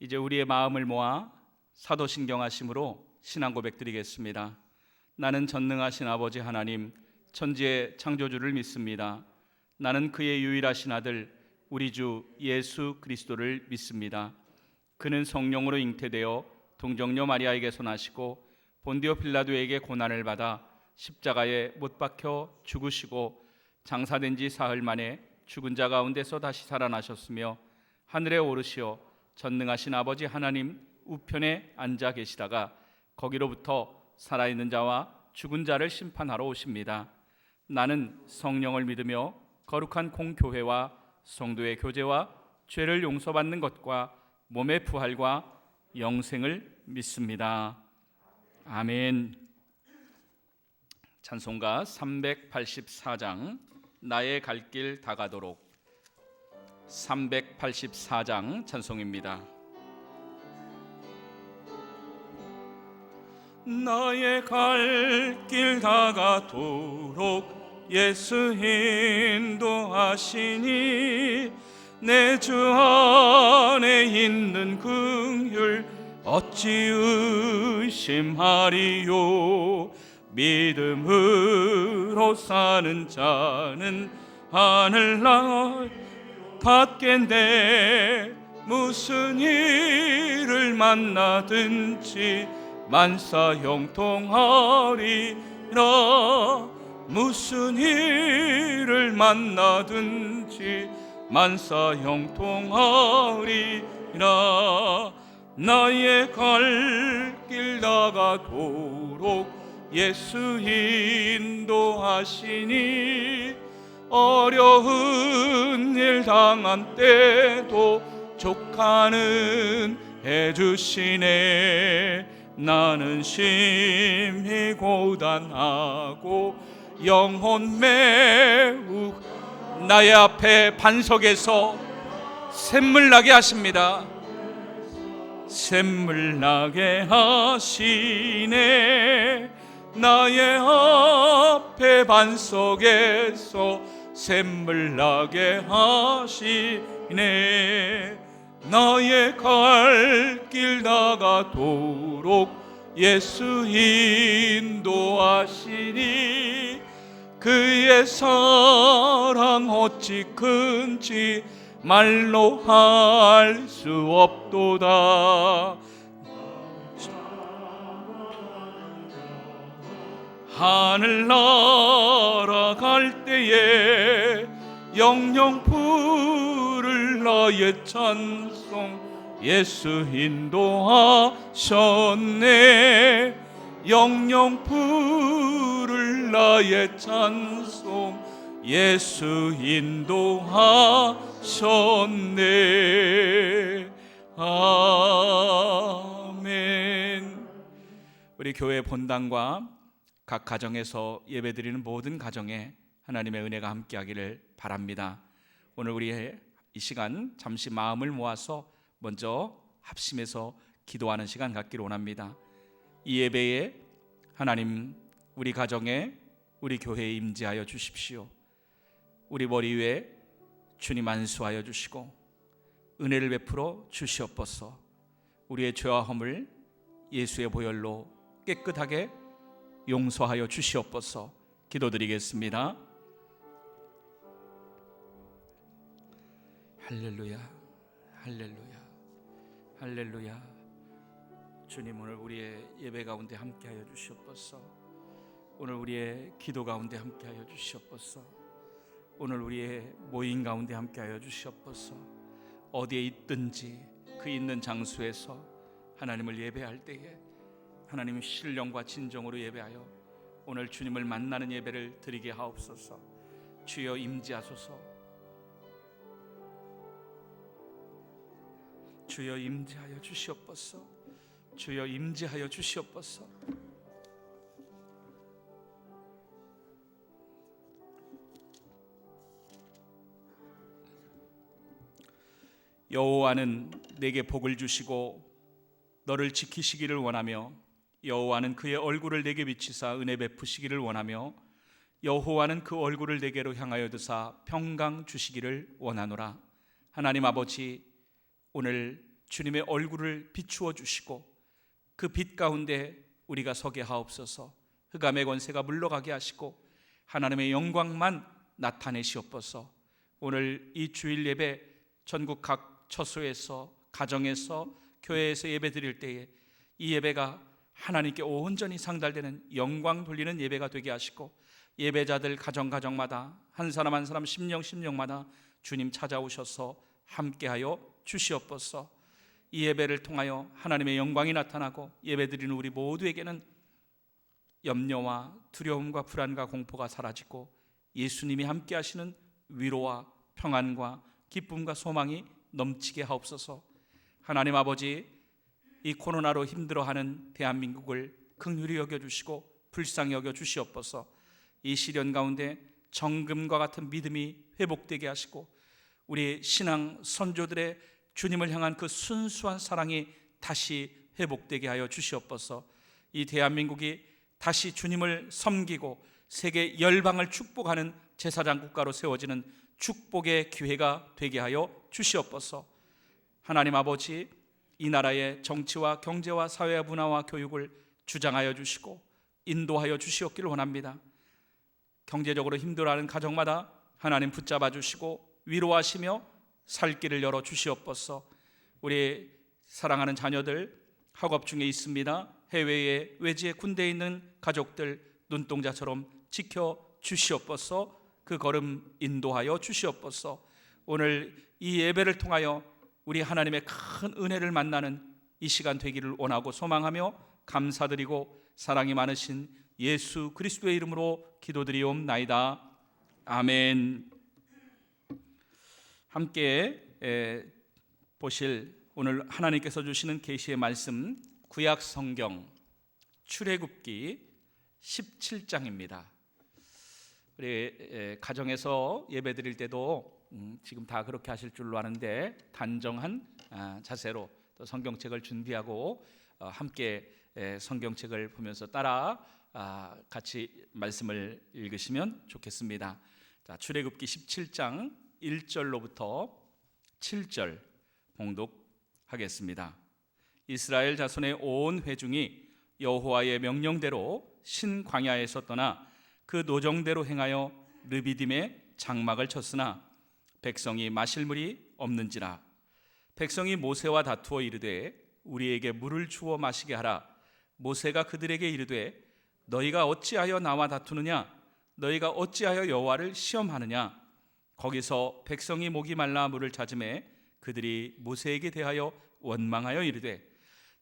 이제 우리의 마음을 모아 사도신경하심으로 신앙 고백드리겠습니다. 나는 전능하신 아버지 하나님, 천지의 창조주를 믿습니다. 나는 그의 유일하신 아들 우리 주 예수 그리스도를 믿습니다. 그는 성령으로 잉태되어 동정녀 마리아에게서 나시고 본디오 빌라도에게 고난을 받아 십자가에 못 박혀 죽으시고 장사된 지 사흘 만에 죽은 자 가운데서 다시 살아나셨으며 하늘에 오르시어 전능하신 아버지 하나님 우편에 앉아 계시다가 거기로부터 살아있는 자와 죽은 자를 심판하러 오십니다. 나는 성령을 믿으며 거룩한 공교회와 성도의 교제와 죄를 용서받는 것과 몸의 부활과 영생을 믿습니다. 아멘. 찬송가 384장 나의 갈 길 다가도록. 384장 찬송입니다. 나의 갈 길 다가도록 예수 인도하시니 내 주 안에 있는 긍휼 어찌 의심하리요. 믿음으로 사는 자는 하늘날 받겠네. 무슨 일을 만나든지 만사 형통하리라. 무슨 일을 만나든지 만사 형통하리라. 나의 갈 길 다가도록 예수 인도하시니 어려운 일 당한 때도 족하는 해주시네. 나는 심히 고단하고 영혼 매우 나의 앞에 반석에서 샘물 나게 하십니다. 샘물 나게 하시네. 나의 앞에 반석에서 샘물 나게 하시네. 나의 갈 길 다가도록 예수 인도하시니 그의 사랑 어찌 큰지 말로 할 수 없도다. 하늘 날아갈 때에 영영 부를 나의 찬송 예수 인도하셨네. 영영 부를 나의 찬송 예수 인도하셨네. 아멘. 우리 교회 본당과 각 가정에서 예배드리는 모든 가정에 하나님의 은혜가 함께하기를 바랍니다. 오늘 우리의 이 시간 잠시 마음을 모아서 먼저 합심해서 기도하는 시간 갖기를 원합니다. 이 예배에 하나님 우리 가정에 우리 교회에 임재하여 주십시오. 우리 머리 위에 주님 안수하여 주시고 은혜를 베풀어 주시옵소서. 우리의 죄와 허물 예수의 보혈로 깨끗하게 용서하여 주시옵소서. 기도드리겠습니다. 할렐루야, 할렐루야, 할렐루야. 주님 오늘 우리의 예배 가운데 함께하여 주시옵소서. 오늘 우리의 기도 가운데 함께하여 주시옵소서. 오늘 우리의 모임 가운데 함께하여 주시옵소서. 어디에 있든지 그 있는 장소에서 하나님을 예배할 때에 하나님 신령과 진정으로 예배하여 오늘 주님을 만나는 예배를 드리게 하옵소서. 주여 임재하소서. 주여 임재하여 주시옵소서. 주여 임재하여 주시옵소서. 여호와는 내게 복을 주시고 너를 지키시기를 원하며 여호와는 그의 얼굴을 내게 비치사 은혜 베푸시기를 원하며 여호와는 그 얼굴을 내게로 향하여 드사 평강 주시기를 원하노라. 하나님 아버지, 오늘 주님의 얼굴을 비추어 주시고 그 빛 가운데 우리가 서게 하옵소서. 흑암의 권세가 물러가게 하시고 하나님의 영광만 나타내시옵소서. 오늘 이 주일 예배 전국 각 처소에서, 가정에서, 교회에서 예배 드릴 때에 이 예배가 하나님께 온전히 상달되는 영광 돌리는 예배가 되게 하시고 예배자들 가정마다 한 사람 한 사람 심령마다 주님 찾아오셔서 함께하여 주시옵소서. 이 예배를 통하여 하나님의 영광이 나타나고 예배드리는 우리 모두에게는 염려와 두려움과 불안과 공포가 사라지고 예수님이 함께 하시는 위로와 평안과 기쁨과 소망이 넘치게 하옵소서. 하나님 아버지, 이 코로나로 힘들어하는 대한민국을 긍휼히 여겨주시고 불쌍히 여겨주시옵소서. 이 시련 가운데 정금과 같은 믿음이 회복되게 하시고 우리 신앙 선조들의 주님을 향한 그 순수한 사랑이 다시 회복되게 하여 주시옵소서. 이 대한민국이 다시 주님을 섬기고 세계 열방을 축복하는 제사장 국가로 세워지는 축복의 기회가 되게 하여 주시옵소서. 하나님 아버지, 이 나라의 정치와 경제와 사회와 문화와 교육을 주장하여 주시고 인도하여 주시옵기를 원합니다. 경제적으로 힘들어하는 가정마다 하나님 붙잡아 주시고 위로하시며 살 길을 열어 주시옵소서. 우리 사랑하는 자녀들 학업 중에 있습니다. 해외에 외지에 군대에 있는 가족들 눈동자처럼 지켜 주시옵소서. 그 걸음 인도하여 주시옵소서. 오늘 이 예배를 통하여 우리 하나님의 큰 은혜를 만나는 이 시간 되기를 원하고 소망하며 감사드리고 사랑이 많으신 예수 그리스도의 이름으로 기도드리옵나이다. 아멘. 함께 보실 오늘 하나님께서 주시는 계시의 말씀, 구약 성경 출애굽기 17장입니다. 우리 가정에서 예배 드릴 때도 지금 다 그렇게 하실 줄로 아는데 단정한 자세로 또 성경책을 준비하고 함께 성경책을 보면서 따라 같이 말씀을 읽으시면 좋겠습니다. 자, 출애굽기 17장 1절로부터 7절 봉독하겠습니다. 이스라엘 자손의 온 회중이 여호와의 명령대로 신광야에서 떠나 그 노정대로 행하여 르비딤에 장막을 쳤으나 백성이 마실 물이 없는지라. 백성이 모세와 다투어 이르되 우리에게 물을 주어 마시게 하라. 모세가 그들에게 이르되 너희가 어찌하여 나와 다투느냐? 너희가 어찌하여 여호와를 시험하느냐? 거기서 백성이 목이 말라 물을 찾음에 그들이 모세에게 대하여 원망하여 이르되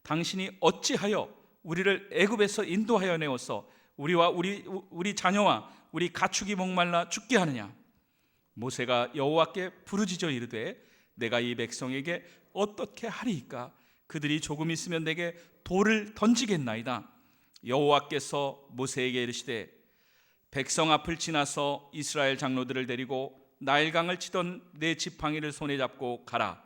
당신이 어찌하여 우리를 애굽에서 인도하여 내어서 우리와 우리 자녀와 우리 가축이 목말라 죽게 하느냐? 모세가 여호와께 부르짖어 이르되 내가 이 백성에게 어떻게 하리이까? 그들이 조금 있으면 내게 돌을 던지겠나이다. 여호와께서 모세에게 이르시되 백성 앞을 지나서 이스라엘 장로들을 데리고 나일강을 치던 내 지팡이를 손에 잡고 가라.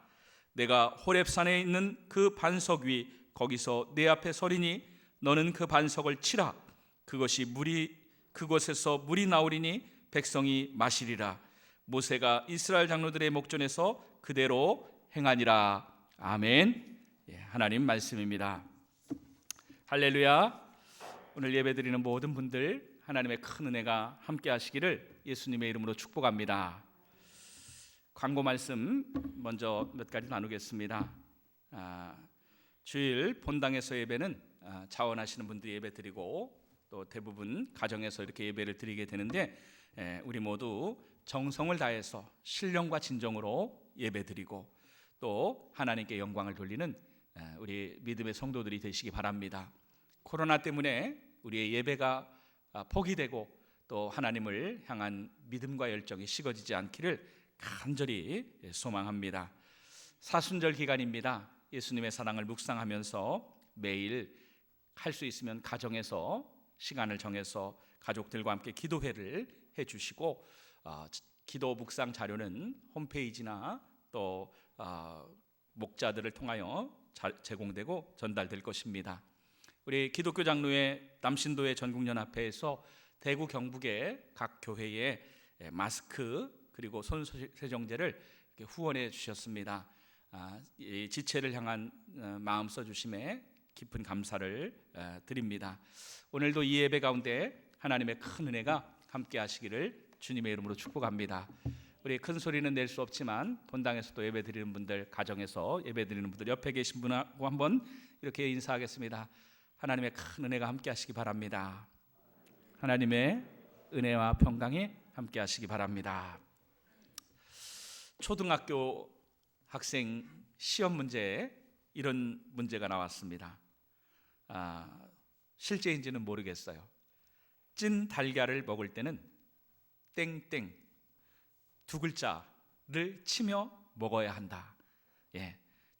내가 호렙산에 있는 그 반석 위 거기서 내 앞에 서리니 너는 그 반석을 치라. 그곳에서 물이 나오리니 백성이 마시리라. 모세가 이스라엘 장로들의 목전에서 그대로 행하니라. 아멘. 하나님 말씀입니다. 할렐루야. 오늘 예배드리는 모든 분들 하나님의 큰 은혜가 함께 하시기를 예수님의 이름으로 축복합니다. 광고 말씀 먼저 몇 가지 나누겠습니다. 주일 본당에서 예배는 자원하시는 분들이 예배 드리고 또 대부분 가정에서 이렇게 예배를 드리게 되는데 우리 모두 정성을 다해서 신령과 진정으로 예배 드리고 또 하나님께 영광을 돌리는 우리 믿음의 성도들이 되시기 바랍니다. 코로나 때문에 우리의 예배가 포기되고 또 하나님을 향한 믿음과 열정이 식어지지 않기를 간절히 소망합니다. 사순절 기간입니다. 예수님의 사랑을 묵상하면서 매일 할 수 있으면 가정에서 시간을 정해서 가족들과 함께 기도회를 해주시고 기도 묵상 자료는 홈페이지나 또 목자들을 통하여 제공되고 전달될 것입니다. 우리 기독교 장로회 남신도회 전국연합회에서 대구 경북의 각 교회에 마스크 그리고 손 세정제를 후원해 주셨습니다. 이 지체를 향한 마음 써주심에 깊은 감사를 드립니다. 오늘도 이 예배 가운데 하나님의 큰 은혜가 함께 하시기를 주님의 이름으로 축복합니다. 우리 큰 소리는 낼 수 없지만 본당에서도 예배 드리는 분들, 가정에서 예배 드리는 분들, 옆에 계신 분하고 한번 이렇게 인사하겠습니다. 하나님의 큰 은혜가 함께 하시기 바랍니다. 하나님의 은혜와 평강이 함께 하시기 바랍니다. 초등학교 학생 시험 문제에 이런 문제가 나왔습니다. 실제인지는 모르겠어요. 찐 달걀을 먹을 때는 땡땡 두 글자를 치며 먹어야 한다.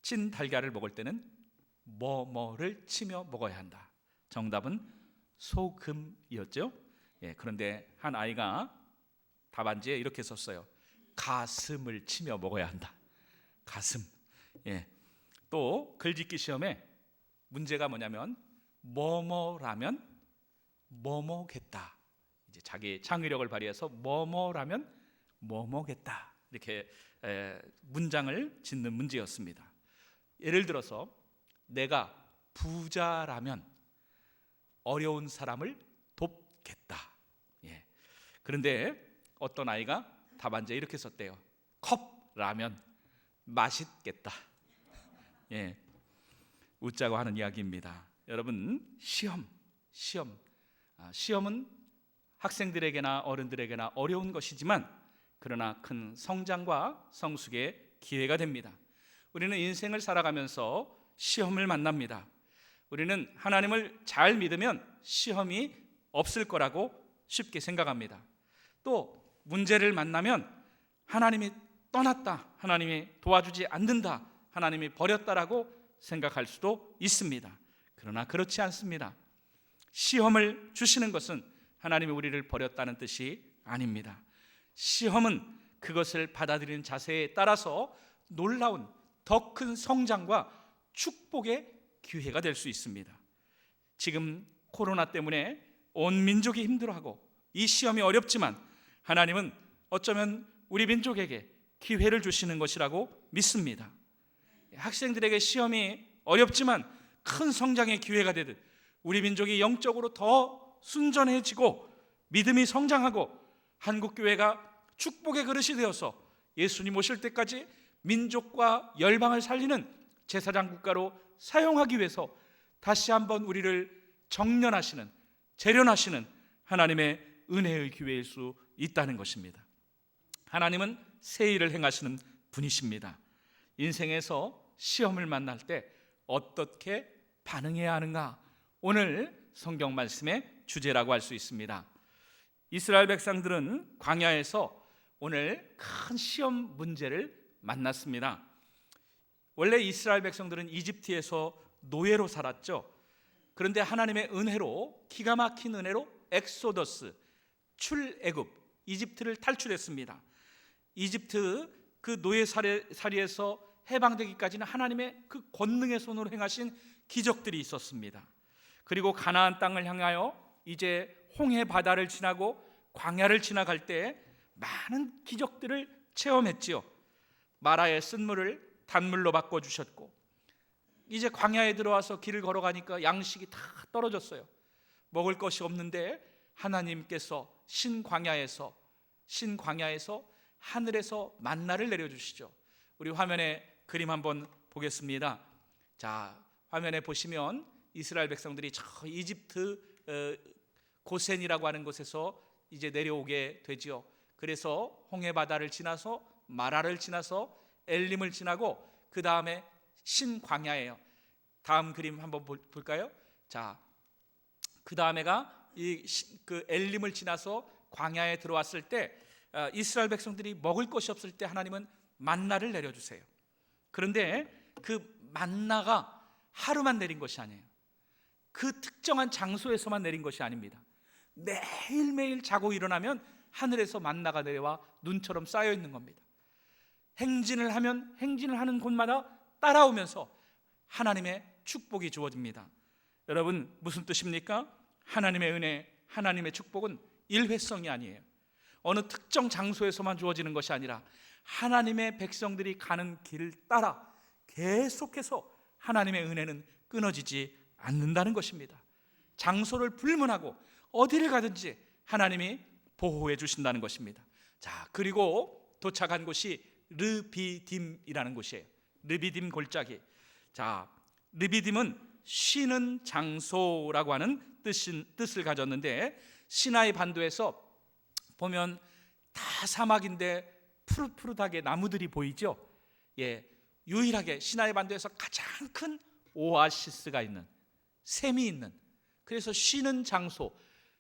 찐 달걀을 먹을 때는 뭐뭐를 치며 먹어야 한다. 정답은 소금이었죠. 그런데 한 아이가 답안지에 이렇게 썼어요. 가슴을 치며 먹어야 한다. 가슴. 또 글짓기 시험에 문제가 뭐냐면 뭐뭐라면 뭐뭐겠다. 이제 자기 창의력을 발휘해서 뭐뭐라면 뭐뭐겠다. 이렇게 문장을 짓는 문제였습니다. 예를 들어서 내가 부자라면 어려운 사람을 돕겠다. 그런데 어떤 아이가 답안지에 이렇게 썼대요. 컵라면 맛있겠다. 웃자고 하는 이야기입니다. 여러분, 시험은 학생들에게나 어른들에게나 어려운 것이지만 그러나 큰 성장과 성숙의 기회가 됩니다. 우리는 인생을 살아가면서 시험을 만납니다. 우리는 하나님을 잘 믿으면 시험이 없을 거라고 쉽게 생각합니다. 또 문제를 만나면 하나님이 떠났다, 하나님이 도와주지 않는다, 하나님이 버렸다라고 생각할 수도 있습니다. 그러나 그렇지 않습니다. 시험을 주시는 것은 하나님이 우리를 버렸다는 뜻이 아닙니다. 시험은 그것을 받아들이는 자세에 따라서 놀라운 더 큰 성장과 축복의 기회가 될 수 있습니다. 지금 코로나 때문에 온 민족이 힘들어하고 이 시험이 어렵지만 하나님은 어쩌면 우리 민족에게 기회를 주시는 것이라고 믿습니다. 학생들에게 시험이 어렵지만 큰 성장의 기회가 되듯 우리 민족이 영적으로 더 순전해지고 믿음이 성장하고 한국교회가 축복의 그릇이 되어서 예수님 오실 때까지 민족과 열방을 살리는 제사장 국가로 사용하기 위해서 다시 한번 우리를 정련하시는, 재련하시는 하나님의 은혜의 기회일 수 있다는 것입니다. 하나님은 새 일을 행하시는 분이십니다. 인생에서 시험을 만날 때 어떻게 반응해야 하는가? 오늘 성경 말씀의 주제라고 할 수 있습니다. 이스라엘 백성들은 광야에서 오늘 큰 시험 문제를 만났습니다. 원래 이스라엘 백성들은 이집트에서 노예로 살았죠. 그런데 하나님의 은혜로, 기가 막힌 은혜로 엑소더스, 출애굽, 이집트를 탈출했습니다. 이집트 그 노예살이에서 해방되기까지는 하나님의 그 권능의 손으로 행하신 기적들이 있었습니다. 그리고 가나안 땅을 향하여 이제 홍해 바다를 지나고 광야를 지나갈 때 많은 기적들을 체험했지요. 마라의 쓴물을 단물로 바꿔주셨고, 이제 광야에 들어와서 길을 걸어가니까 양식이 다 떨어졌어요. 먹을 것이 없는데 하나님께서 신광야에서 하늘에서 만나를 내려주시죠. 우리 화면에 그림 한번 보겠습니다. 자, 화면에 보시면 이스라엘 백성들이 저 이집트 고센이라고 하는 곳에서 이제 내려오게 되지요. 그래서 홍해 바다를 지나서 마라를 지나서 엘림을 지나고 그 다음에 신광야예요. 다음 그림 한번 볼까요? 자, 그 다음에가 그 엘림을 지나서 광야에 들어왔을 때 이스라엘 백성들이 먹을 것이 없을 때 하나님은 만나를 내려주세요. 그런데 그 만나가 하루만 내린 것이 아니에요. 그 특정한 장소에서만 내린 것이 아닙니다. 매일매일 자고 일어나면 하늘에서 만나가 내려와 눈처럼 쌓여 있는 겁니다. 행진을 하면 행진을 하는 곳마다 따라오면서 하나님의 축복이 주어집니다. 여러분, 무슨 뜻입니까? 하나님의 은혜, 하나님의 축복은 일회성이 아니에요. 어느 특정 장소에서만 주어지는 것이 아니라 하나님의 백성들이 가는 길을 따라 계속해서 하나님의 은혜는 끊어지지 않는다는 것입니다. 장소를 불문하고 어디를 가든지 하나님이 보호해 주신다는 것입니다. 자, 그리고 도착한 곳이 르비딤이라는 곳이에요. 르비딤 골짜기. 자, 르비딤은 쉬는 장소라고 하는 뜻을 가졌는데, 시나이 반도에서 보면 다 사막인데 푸릇푸릇하게 나무들이 보이죠. 예, 유일하게 시나이 반도에서 가장 큰 오아시스가 있는, 샘이 있는, 그래서 쉬는 장소,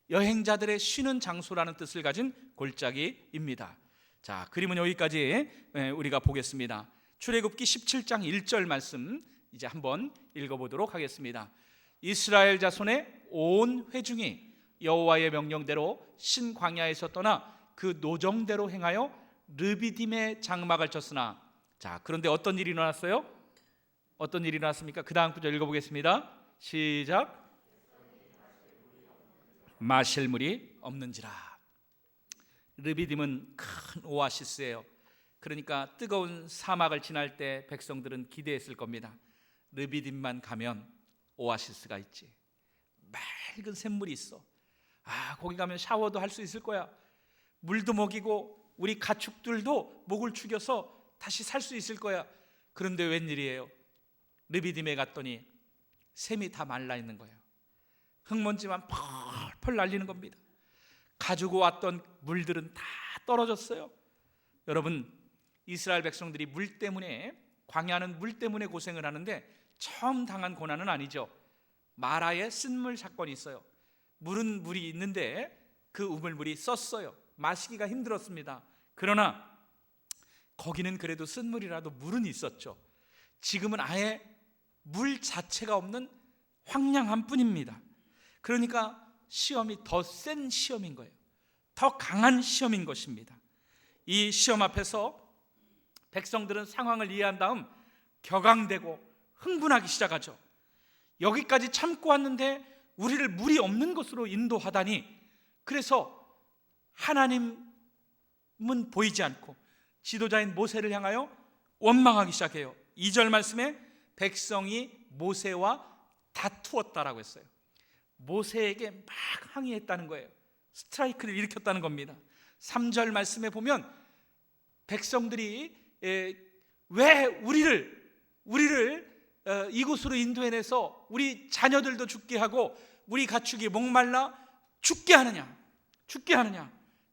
여행자들의 쉬는 장소라는 뜻을 가진 골짜기입니다. 자, 그림은 여기까지 우리가 보겠습니다. 출애굽기 17장 1절 말씀 이제 한번 읽어보도록 하겠습니다. 이스라엘 자손의 온 회중이 여호와의 명령대로 신광야에서 떠나 그 노정대로 행하여 르비딤에 장막을 쳤으나, 자, 그런데 어떤 일이 일어났어요? 어떤 일이 일어났습니까? 그 다음 구절 읽어보겠습니다. 시작. 마실 물이 없는지라. 르비딤은 큰 오아시스예요. 그러니까 뜨거운 사막을 지날 때 백성들은 기대했을 겁니다. 르비딤만 가면 오아시스가 있지, 맑은 샘물이 있어, 거기 가면 샤워도 할 수 있을 거야, 물도 먹이고 우리 가축들도 목을 축여서 다시 살 수 있을 거야. 그런데 웬일이에요? 르비딤에 갔더니 샘이 다 말라 있는 거예요. 흙먼지만 펄펄 날리는 겁니다. 가지고 왔던 물들은 다 떨어졌어요. 여러분, 이스라엘 백성들이 물 때문에, 광야는 물 때문에 고생을 하는데 처음 당한 고난은 아니죠. 마라의 쓴물 사건이 있어요. 물은 물이 있는데 그 우물물이 썼어요. 마시기가 힘들었습니다. 그러나 거기는 그래도 쓴물이라도 물은 있었죠. 지금은 아예 물 자체가 없는 황량한 뿐입니다. 그러니까 시험이 더 센 시험인 거예요. 더 강한 시험인 것입니다. 이 시험 앞에서 백성들은 상황을 이해한 다음 격앙되고 흥분하기 시작하죠. 여기까지 참고 왔는데 우리를 물이 없는 곳으로 인도하다니. 그래서 하나님은 보이지 않고 지도자인 모세를 향하여 원망하기 시작해요. 2절 말씀에 백성이 모세와 다투었다라고 했어요. 모세에게 막 항의했다는 거예요. 스트라이크를 일으켰다는 겁니다. 3절 말씀에 보면 백성들이 왜 우리를 이곳으로 인도해내서 우리 자녀들도 죽게 하고 우리 가축이 목말라 죽게 하느냐.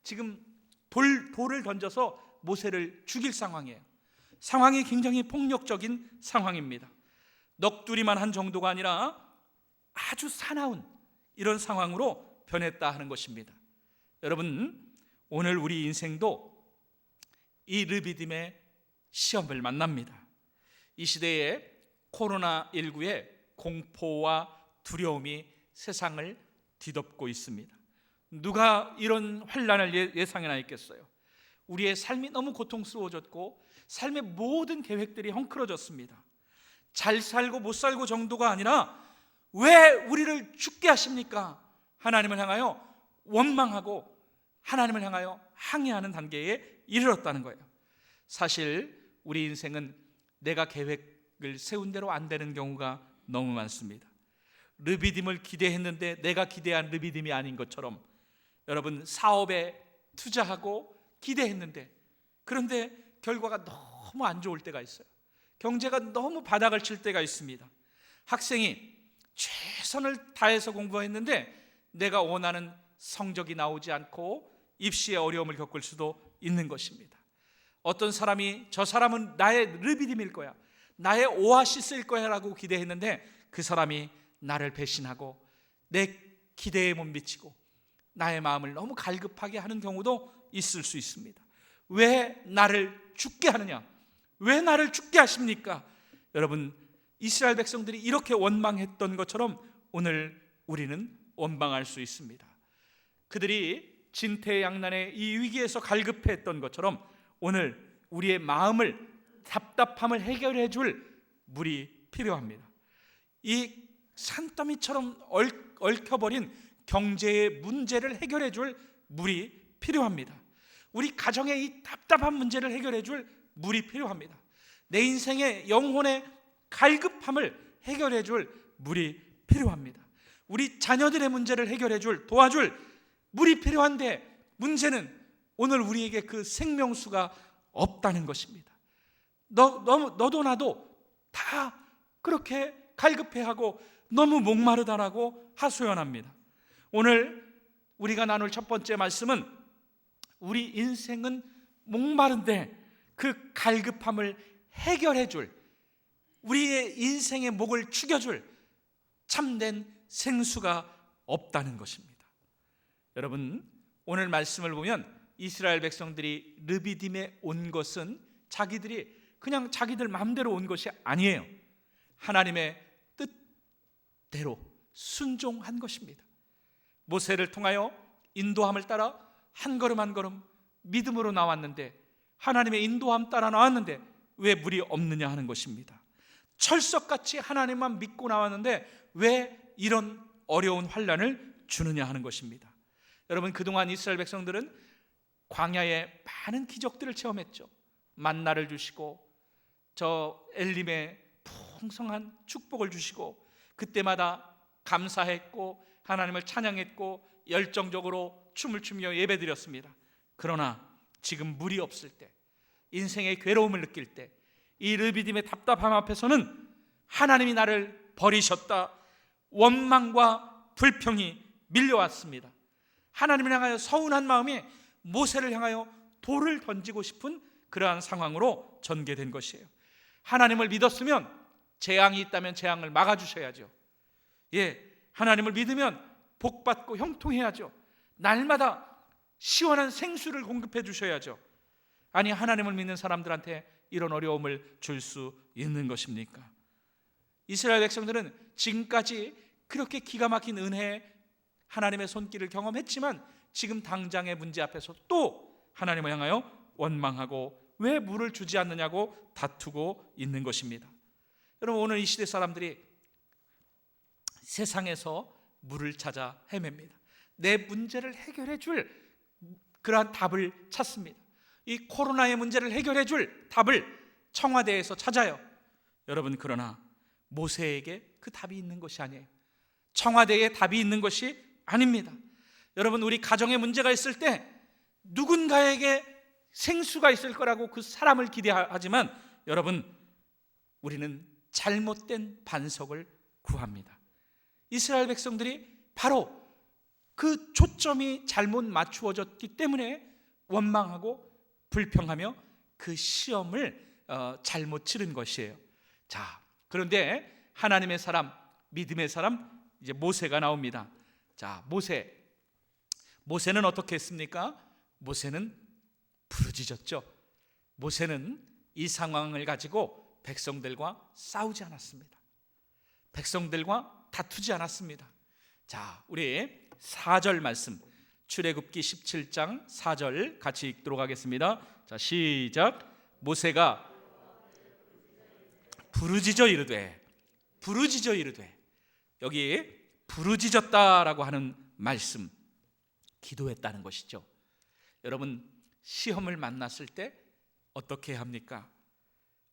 지금 돌을 던져서 모세를 죽일 상황이에요. 상황이 굉장히 폭력적인 상황입니다. 넋두리만 한 정도가 아니라 아주 사나운 이런 상황으로 변했다 하는 것입니다. 여러분, 오늘 우리 인생도 이 르비딤의 시험을 만납니다. 이 시대에 코로나19의 공포와 두려움이 세상을 뒤덮고 있습니다. 누가 이런 환난을 예상해나 있겠어요? 우리의 삶이 너무 고통스러워졌고 삶의 모든 계획들이 헝클어졌습니다. 잘 살고 못 살고 정도가 아니라 왜 우리를 죽게 하십니까? 하나님을 향하여 원망하고 하나님을 향하여 항의하는 단계에 이르렀다는 거예요. 사실 우리 인생은 내가 계획을 세운 대로 안 되는 경우가 너무 많습니다. 르비딤을 기대했는데 내가 기대한 르비딤이 아닌 것처럼, 여러분, 사업에 투자하고 기대했는데 그런데 결과가 너무 안 좋을 때가 있어요. 경제가 너무 바닥을 칠 때가 있습니다. 학생이 최선을 다해서 공부했는데 내가 원하는 성적이 나오지 않고 입시에 어려움을 겪을 수도 있는 것입니다. 어떤 사람이 저 사람은 나의 르비딤일 거야, 나의 오아시스일 거야 라고 기대했는데 그 사람이 나를 배신하고 내 기대에 못 미치고 나의 마음을 너무 갈급하게 하는 경우도 있을 수 있습니다. 왜 나를 죽게 하느냐? 왜 나를 죽게 하십니까? 여러분, 이스라엘 백성들이 이렇게 원망했던 것처럼 오늘 우리는 원망할 수 있습니다. 그들이 진퇴양난의 이 위기에서 갈급했던 것처럼 오늘 우리의 마음을, 답답함을 해결해 줄 물이 필요합니다. 이 산더미처럼 얽혀버린 경제의 문제를 해결해 줄 물이 필요합니다. 우리 가정의 이 답답한 문제를 해결해 줄 물이 필요합니다. 내 인생의 영혼의 갈급함을 해결해 줄 물이 필요합니다. 우리 자녀들의 문제를 해결해 줄, 도와줄 물이 필요한데 문제는 오늘 우리에게 그 생명수가 없다는 것입니다. 너도 나도 다 그렇게 갈급해하고 너무 목마르다라고 하소연합니다. 오늘 우리가 나눌 첫 번째 말씀은 우리 인생은 목마른데 그 갈급함을 해결해 줄, 우리의 인생의 목을 축여줄 참된 생수가 없다는 것입니다. 여러분, 오늘 말씀을 보면 이스라엘 백성들이 르비딤에 온 것은 자기들이 그냥 자기들 마음대로 온 것이 아니에요. 하나님의 뜻대로 순종한 것입니다. 모세를 통하여 인도함을 따라 한 걸음 한 걸음 믿음으로 나왔는데, 하나님의 인도함 따라 나왔는데 왜 물이 없느냐 하는 것입니다. 철석같이 하나님만 믿고 나왔는데 왜 이런 어려운 환난을 주느냐 하는 것입니다. 여러분, 그동안 이스라엘 백성들은 광야에 많은 기적들을 체험했죠. 만나를 주시고 저 엘림의 풍성한 축복을 주시고 그때마다 감사했고 하나님을 찬양했고 열정적으로 춤을 추며 예배드렸습니다. 그러나 지금 물이 없을 때, 인생의 괴로움을 느낄 때, 이 르비딤의 답답함 앞에서는 하나님이 나를 버리셨다, 원망과 불평이 밀려왔습니다. 하나님을 향하여 서운한 마음에 모세를 향하여 돌을 던지고 싶은 그러한 상황으로 전개된 것이에요. 하나님을 믿었으면 재앙이 있다면 재앙을 막아주셔야죠. 하나님을 믿으면 복받고 형통해야죠. 날마다 시원한 생수를 공급해 주셔야죠. 아니, 하나님을 믿는 사람들한테 이런 어려움을 줄 수 있는 것입니까? 이스라엘 백성들은 지금까지 그렇게 기가 막힌 은혜, 하나님의 손길을 경험했지만 지금 당장의 문제 앞에서 또 하나님을 향하여 원망하고 왜 물을 주지 않느냐고 다투고 있는 것입니다. 여러분, 오늘 이 시대 사람들이 세상에서 물을 찾아 헤맵니다. 내 문제를 해결해 줄 그러한 답을 찾습니다. 이 코로나의 문제를 해결해 줄 답을 청와대에서 찾아요. 여러분, 그러나 모세에게 그 답이 있는 것이 아니에요. 청와대에 답이 있는 것이 아닙니다. 여러분, 우리 가정에 문제가 있을 때 누군가에게 생수가 있을 거라고 그 사람을 기대하지만 여러분, 우리는 잘못된 반석을 구합니다. 이스라엘 백성들이 바로 그 초점이 잘못 맞추어졌기 때문에 원망하고 불평하며 그 시험을 잘못 치른 것이에요. 자, 그런데 하나님의 사람, 믿음의 사람, 이제 모세가 나옵니다. 자, 모세는 어떻게 했습니까? 모세는 부르짖었죠. 모세는 이 상황을 가지고 백성들과 싸우지 않았습니다. 백성들과 다투지 않았습니다. 자, 우리 4절 말씀, 출애굽기 17장 4절 같이 읽도록 하겠습니다. 자, 시작. 모세가 부르짖어 이르되, 여기 부르짖었다라고 하는 말씀, 기도했다는 것이죠. 여러분, 시험을 만났을 때 어떻게 해야 합니까?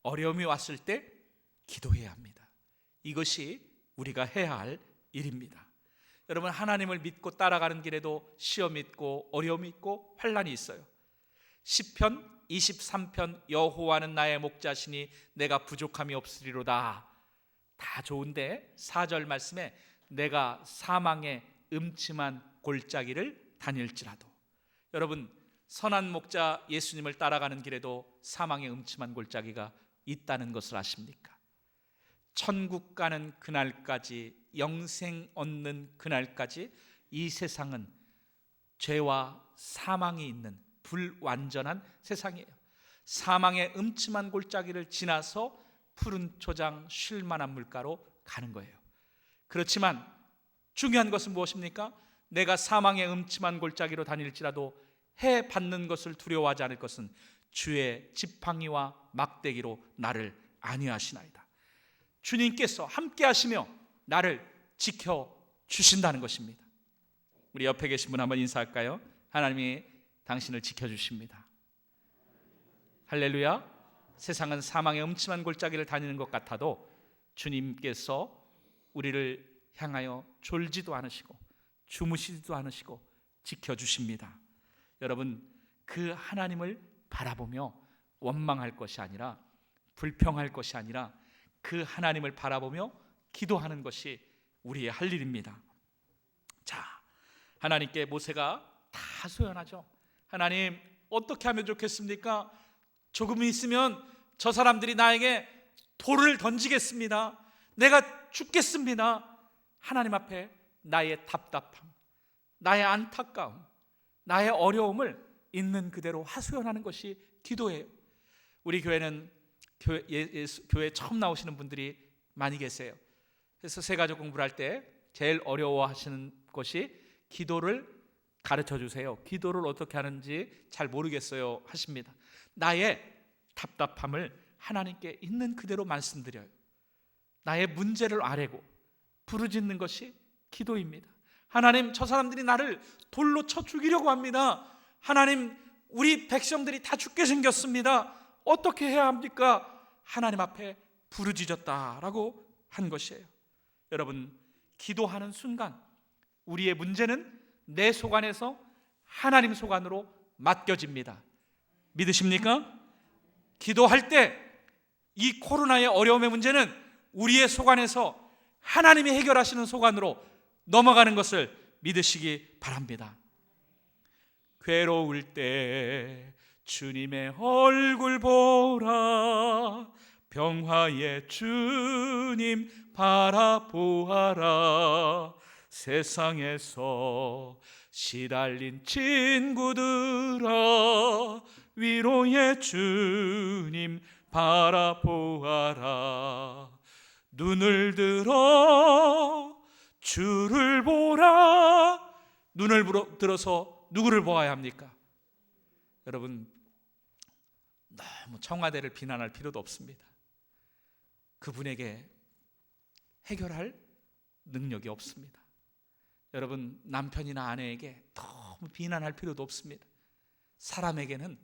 어려움이 왔을 때 기도해야 합니다. 이것이 우리가 해야 할 일입니다. 여러분, 하나님을 믿고 따라가는 길에도 시험이 있고 어려움이 있고 환난이 있어요. 시편 23편 여호와는 나의 목자시니 내가 부족함이 없으리로다. 다 좋은데 4절 말씀에 내가 사망의 음침한 골짜기를 다닐지라도, 여러분, 선한 목자 예수님을 따라가는 길에도 사망의 음침한 골짜기가 있다는 것을 아십니까? 천국 가는 그날까지, 영생 얻는 그날까지 이 세상은 죄와 사망이 있는 불완전한 세상이에요. 사망의 음침한 골짜기를 지나서 푸른 초장 쉴 만한 물가로 가는 거예요. 그렇지만 중요한 것은 무엇입니까? 내가 사망의 음침한 골짜기로 다닐지라도 해 받는 것을 두려워하지 않을 것은 주의 지팡이와 막대기로 나를 안위하시나이다. 주님께서 함께 하시며 나를 지켜주신다는 것입니다. 우리 옆에 계신 분 한번 인사할까요? 하나님이 당신을 지켜주십니다. 할렐루야. 세상은 사망의 음침한 골짜기를 다니는 것 같아도 주님께서 우리를 향하여 졸지도 않으시고 주무시지도 않으시고 지켜주십니다. 여러분, 그 하나님을 바라보며 원망할 것이 아니라, 불평할 것이 아니라 그 하나님을 바라보며 기도하는 것이 우리의 할 일입니다. 자, 하나님께 모세가 다 소연하죠. 하나님, 어떻게 하면 좋겠습니까? 조금 있으면 저 사람들이 나에게 돌을 던지겠습니다. 내가 죽겠습니다. 하나님 앞에 나의 답답함, 나의 안타까움, 나의 어려움을 있는 그대로 하소연하는 것이 기도예요. 우리 교회는 교회 처음 나오시는 분들이 많이 계세요. 그래서 새가족 공부를 할 때 제일 어려워하시는 것이 기도를 가르쳐 주세요. 기도를 어떻게 하는지 잘 모르겠어요 하십니다. 나의 답답함을 하나님께 있는 그대로 말씀드려요. 나의 문제를 아뢰고 부르짖는 것이 기도입니다. 하나님, 저 사람들이 나를 돌로 쳐 죽이려고 합니다. 하나님, 우리 백성들이 다 죽게 생겼습니다. 어떻게 해야 합니까? 하나님 앞에 부르짖었다라고 한 것이에요. 여러분, 기도하는 순간 우리의 문제는 내 속안에서 하나님 속안으로 맡겨집니다. 믿으십니까? 기도할 때 이 코로나의 어려움의 문제는 우리의 속안에서 하나님이 해결하시는 속안으로 넘어가는 것을 믿으시기 바랍니다. 괴로울 때 주님의 얼굴 보라, 병화의 주님 바라보아라. 세상에서 시달린 친구들아, 위로의 주님 바라보아라. 눈을 들어 주를 보라. 눈을 들어서 누구를 보아야 합니까? 여러분, 너무 청와대를 비난할 필요도 없습니다. 그분에게 해결할 능력이 없습니다. 여러분, 남편이나 아내에게 너무 비난할 필요도 없습니다. 사람에게는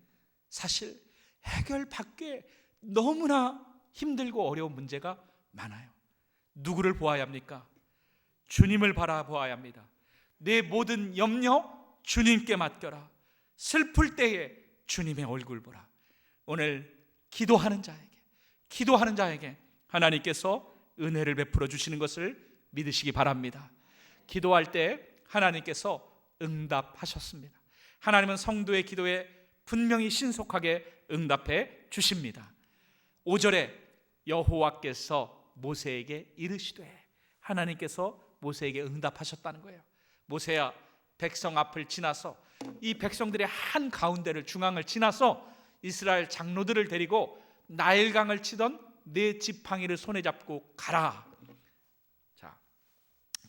사실 해결받기에 너무나 힘들고 어려운 문제가 많아요. 누구를 보아야 합니까? 주님을 바라보아야 합니다. 내 모든 염려 주님께 맡겨라. 슬플 때에 주님의 얼굴 보라. 오늘 기도하는 자에게 하나님께서 은혜를 베풀어 주시는 것을 믿으시기 바랍니다. 기도할 때 하나님께서 응답하셨습니다. 하나님은 성도의 기도에 분명히 신속하게 응답해 주십니다. 5절에 여호와께서 모세에게 이르시되, 하나님께서 모세에게 응답하셨다는 거예요. 모세야, 백성 앞을 지나서 이 백성들의 한 가운데를, 중앙을 지나서 이스라엘 장로들을 데리고 나일강을 치던 네 지팡이를 손에 잡고 가라. 자,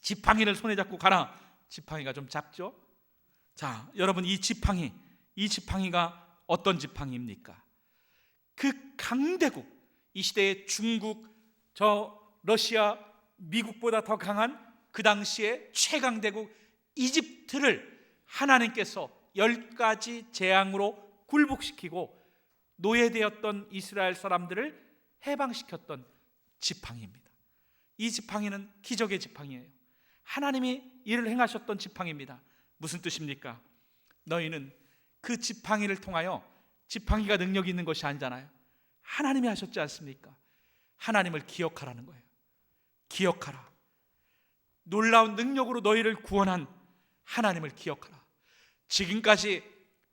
지팡이를 손에 잡고 가라. 지팡이가 좀 작죠? 자, 여러분, 이 지팡이가 어떤 지팡이입니까? 그 강대국, 이 시대의 중국, 러시아, 미국보다 더 강한 그 당시의 최강대국 이집트를 하나님께서 10가지 재앙으로 굴복시키고 노예되었던 이스라엘 사람들을 해방시켰던 지팡이입니다. 이 지팡이는 기적의 지팡이에요. 하나님이 일을 행하셨던 지팡이입니다. 무슨 뜻입니까? 너희는 그 지팡이를 통하여, 지팡이가 능력이 있는 것이 아니잖아요. 하나님이 하셨지 않습니까? 하나님을 기억하라는 거예요. 기억하라. 놀라운 능력으로 너희를 구원한 하나님을 기억하라. 지금까지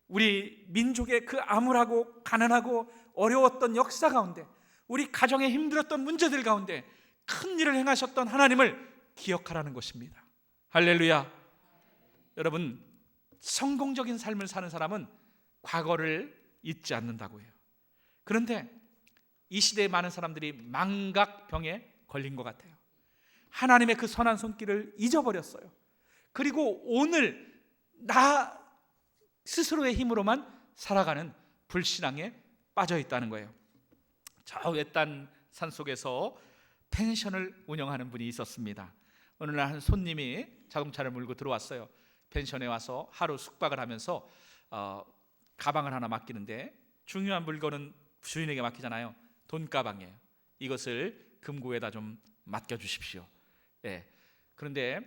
우리 민족의 그 암울하고 가난하고 어려웠던 역사 가운데, 우리 가정에 힘들었던 문제들 가운데 큰 일을 행하셨던 하나님을 기억하라는 것입니다. 할렐루야. 여러분, 성공적인 삶을 사는 사람은 과거를 잊지 않는다고 해요. 그런데 이 시대의 많은 사람들이 망각병에 걸린 것 같아요. 하나님의 그 선한 손길을 잊어버렸어요. 그리고 오늘 나 스스로의 힘으로만 살아가는 불신앙에 빠져 있다는 거예요. 저 외딴 산속에서 펜션을 운영하는 분이 있었습니다. 어느 날 한 손님이 자동차를 몰고 들어왔어요. 펜션에 와서 하루 숙박을 하면서 가방을 하나 맡기는데, 중요한 물건은 주인에게 맡기잖아요. 돈가방이에요. 이것을 금고에다 좀 맡겨 주십시오. 예. 그런데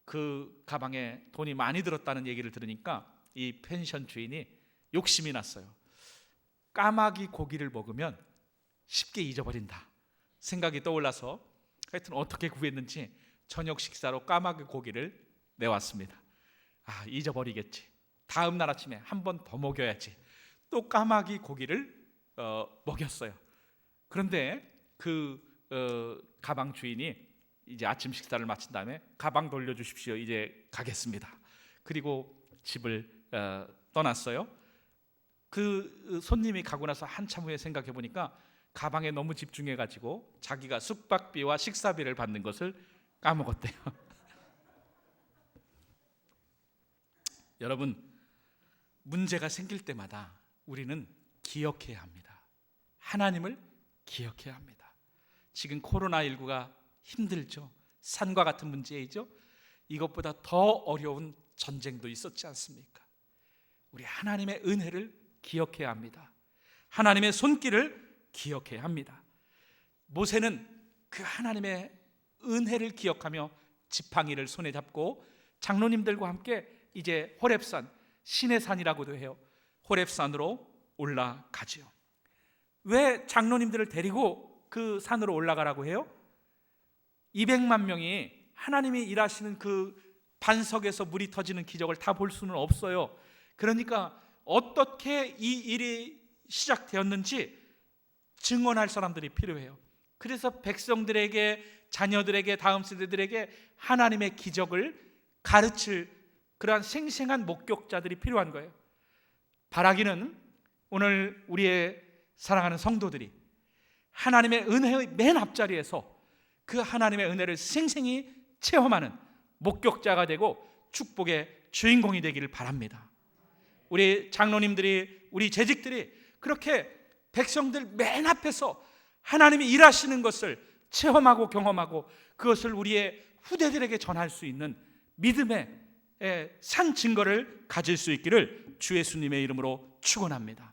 그 가방에 돈이 많이 들었다는 얘기를 들으니까 이 펜션 주인이 욕심이 났어요. 까마귀 고기를 먹으면 쉽게 잊어버린다 생각이 떠올라서 하여튼 어떻게 구했는지 저녁 식사로 까마귀 고기를 내왔습니다. 잊어버리겠지, 다음 날 아침에 한 번 더 먹여야지. 또 까마귀 고기를 먹였어요. 그런데 그 가방 주인이 이제 아침 식사를 마친 다음에 가방 돌려주십시오, 이제 가겠습니다. 그리고 집을 떠났어요. 그 손님이 가고 나서 한참 후에 생각해 보니까 가방에 너무 집중해 가지고 자기가 숙박비와 식사비를 받는 것을 까먹었대요. 여러분, 문제가 생길 때마다 우리는 기억해야 합니다. 하나님을 기억해야 합니다. 지금 코로나19가 힘들죠. 산과 같은 문제이죠. 이것보다 더 어려운 전쟁도 있었지 않습니까? 우리 하나님의 은혜를 기억해야 합니다. 하나님의 손길을 기억해야 합니다. 모세는 그 하나님의 은혜를 기억하며 지팡이를 손에 잡고 장로님들과 함께 이제 호렙산, 신의 산이라고도 해요, 호렙산으로 올라가지요. 왜 장로님들을 데리고 그 산으로 올라가라고 해요? 200만 명이 하나님이 일하시는 그 반석에서 물이 터지는 기적을 다 볼 수는 없어요. 그러니까 어떻게 이 일이 시작되었는지 증언할 사람들이 필요해요. 그래서 백성들에게, 자녀들에게, 다음 세대들에게 하나님의 기적을 가르칠 그러한 생생한 목격자들이 필요한 거예요. 바라기는 오늘 우리의 사랑하는 성도들이 하나님의 은혜의 맨 앞자리에서 그 하나님의 은혜를 생생히 체험하는 목격자가 되고 축복의 주인공이 되기를 바랍니다. 우리 장로님들이, 우리 재직들이 그렇게 백성들 맨 앞에서 하나님이 일하시는 것을 체험하고 경험하고 그것을 우리의 후대들에게 전할 수 있는 믿음의 산 증거를 가질 수 있기를 주 예수님의 이름으로 축원합니다.